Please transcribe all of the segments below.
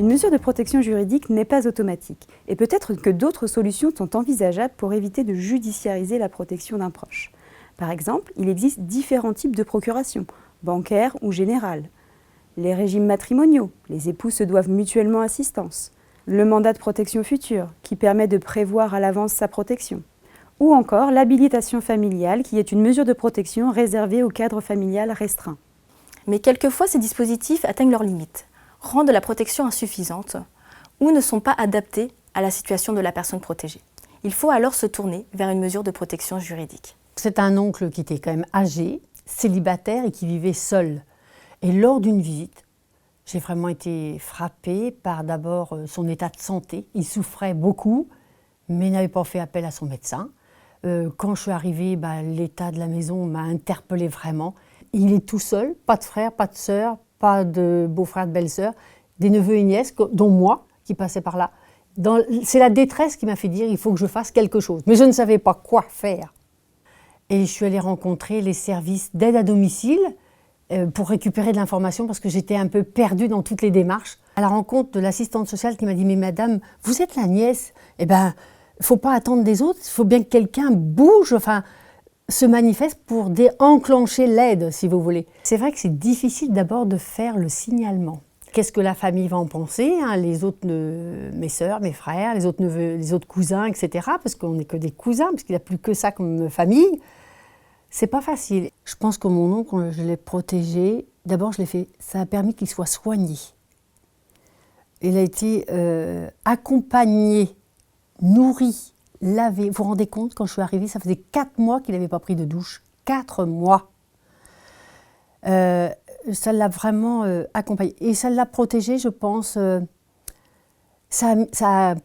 Une mesure de protection juridique n'est pas automatique et peut-être que d'autres solutions sont envisageables pour éviter de judiciariser la protection d'un proche. Par exemple, il existe différents types de procuration, bancaires ou générales. Les régimes matrimoniaux, les époux se doivent mutuellement assistance. Le mandat de protection future, qui permet de prévoir à l'avance sa protection. Ou encore l'habilitation familiale, qui est une mesure de protection réservée au cadre familial restreint. Mais quelquefois, ces dispositifs atteignent leurs limites, rendent la protection insuffisante ou ne sont pas adaptés à la situation de la personne protégée. Il faut alors se tourner vers une mesure de protection juridique. C'est un oncle qui était quand même âgé, célibataire et qui vivait seul. Et lors d'une visite, j'ai vraiment été frappée par d'abord son état de santé. Il souffrait beaucoup, mais n'avait pas fait appel à son médecin. Quand je suis arrivée, l'état de la maison m'a interpellée vraiment. Il est tout seul, pas de frère, pas de sœur, pas de beau-frère, de belle-sœur, des neveux et nièces, dont moi, qui passaient par là. C'est la détresse qui m'a fait dire il faut que je fasse quelque chose. Mais je ne savais pas quoi faire. Et je suis allée rencontrer les services d'aide à domicile pour récupérer de l'information parce que j'étais un peu perdue dans toutes les démarches. À la rencontre de l'assistante sociale qui m'a dit « Mais madame, vous êtes la nièce, il ne faut pas attendre des autres, il faut bien que quelqu'un bouge, se manifeste pour enclencher l'aide, si vous voulez. » C'est vrai que c'est difficile d'abord de faire le signalement. Qu'est-ce que la famille va en penser, les autres, mes sœurs, mes frères, les autres neveux, les autres cousins, etc. Parce qu'on n'est que des cousins, parce qu'il n'y a plus que ça comme famille. C'est pas facile. Je pense que mon oncle, je l'ai protégé. D'abord, ça a permis qu'il soit soigné. Il a été accompagné, nourri, lavé. Vous vous rendez compte, quand je suis arrivée, ça faisait 4 mois qu'il n'avait pas pris de douche. 4 mois. Ça l'a vraiment accompagné. Et ça l'a protégé, je pense. Ça a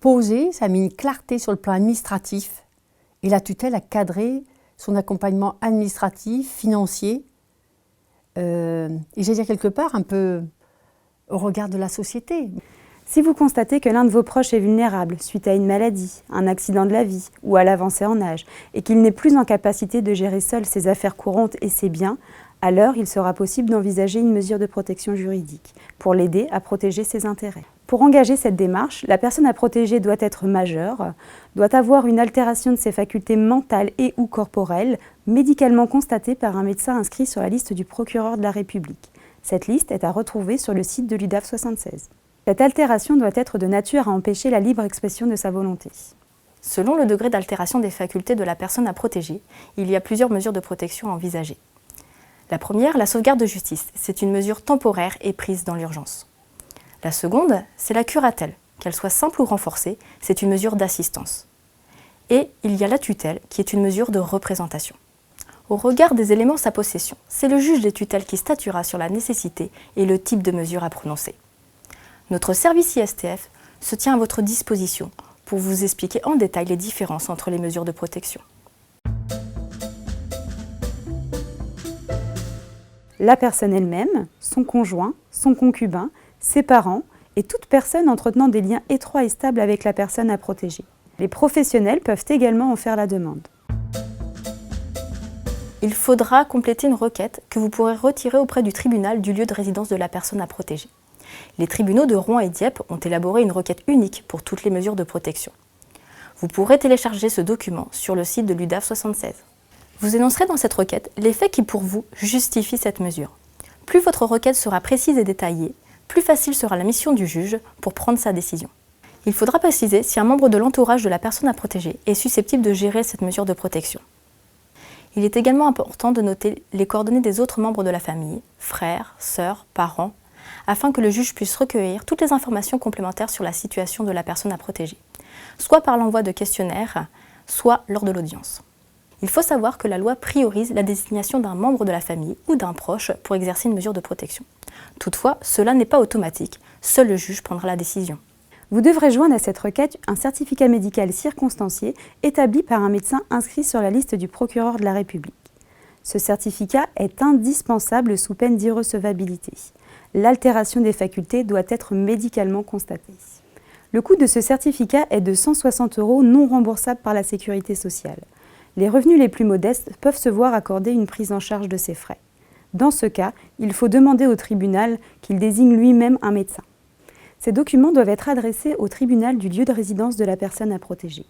posé, ça a mis une clarté sur le plan administratif. Et la tutelle a cadré son accompagnement administratif, financier, et j'allais dire quelque part un peu au regard de la société. Si vous constatez que l'un de vos proches est vulnérable suite à une maladie, un accident de la vie ou à l'avancée en âge, et qu'il n'est plus en capacité de gérer seul ses affaires courantes et ses biens, alors il sera possible d'envisager une mesure de protection juridique pour l'aider à protéger ses intérêts. Pour engager cette démarche, la personne à protéger doit être majeure, doit avoir une altération de ses facultés mentales et ou corporelles, médicalement constatée par un médecin inscrit sur la liste du procureur de la République. Cette liste est à retrouver sur le site de l'UDAF 76. Cette altération doit être de nature à empêcher la libre expression de sa volonté. Selon le degré d'altération des facultés de la personne à protéger, il y a plusieurs mesures de protection à envisager. La première, la sauvegarde de justice. C'est une mesure temporaire et prise dans l'urgence. La seconde, c'est la curatelle. Qu'elle soit simple ou renforcée, c'est une mesure d'assistance. Et il y a la tutelle, qui est une mesure de représentation. Au regard des éléments de sa possession, c'est le juge des tutelles qui statuera sur la nécessité et le type de mesure à prononcer. Notre service ISTF se tient à votre disposition pour vous expliquer en détail les différences entre les mesures de protection. La personne elle-même, son conjoint, son concubin, ses parents et toute personne entretenant des liens étroits et stables avec la personne à protéger. Les professionnels peuvent également en faire la demande. Il faudra compléter une requête que vous pourrez retirer auprès du tribunal du lieu de résidence de la personne à protéger. Les tribunaux de Rouen et Dieppe ont élaboré une requête unique pour toutes les mesures de protection. Vous pourrez télécharger ce document sur le site de l'UDAF 76. Vous énoncerez dans cette requête les faits qui, pour vous, justifient cette mesure. Plus votre requête sera précise et détaillée, plus facile sera la mission du juge pour prendre sa décision. Il faudra préciser si un membre de l'entourage de la personne à protéger est susceptible de gérer cette mesure de protection. Il est également important de noter les coordonnées des autres membres de la famille, frères, sœurs, parents, afin que le juge puisse recueillir toutes les informations complémentaires sur la situation de la personne à protéger, soit par l'envoi de questionnaires, soit lors de l'audience. Il faut savoir que la loi priorise la désignation d'un membre de la famille ou d'un proche pour exercer une mesure de protection. Toutefois, cela n'est pas automatique, seul le juge prendra la décision. Vous devrez joindre à cette requête un certificat médical circonstancié établi par un médecin inscrit sur la liste du procureur de la République. Ce certificat est indispensable sous peine d'irrecevabilité. L'altération des facultés doit être médicalement constatée. Le coût de ce certificat est de 160 € non remboursables par la Sécurité sociale. Les revenus les plus modestes peuvent se voir accorder une prise en charge de ces frais. Dans ce cas, il faut demander au tribunal qu'il désigne lui-même un médecin. Ces documents doivent être adressés au tribunal du lieu de résidence de la personne à protéger.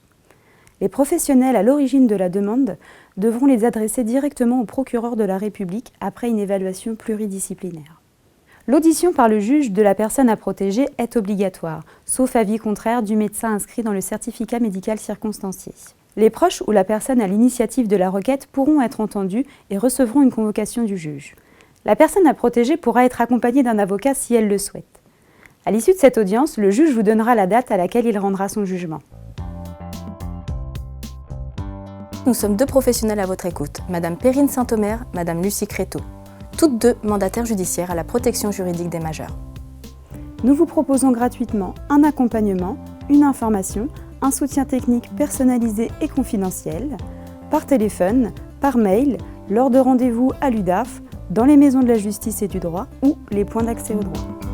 Les professionnels à l'origine de la demande devront les adresser directement au procureur de la République après une évaluation pluridisciplinaire. L'audition par le juge de la personne à protéger est obligatoire, sauf avis contraire du médecin inscrit dans le certificat médical circonstancié. Les proches ou la personne à l'initiative de la requête pourront être entendus et recevront une convocation du juge. La personne à protéger pourra être accompagnée d'un avocat si elle le souhaite. À l'issue de cette audience, le juge vous donnera la date à laquelle il rendra son jugement. Nous sommes deux professionnels à votre écoute, Madame Perrine Saint-Omer, Madame Lucie Créteau, toutes deux mandataires judiciaires à la protection juridique des majeurs. Nous vous proposons gratuitement un accompagnement, une information, un soutien technique personnalisé et confidentiel, par téléphone, par mail, lors de rendez-vous à l'UDAF, dans les maisons de la justice et du droit ou les points d'accès au droit.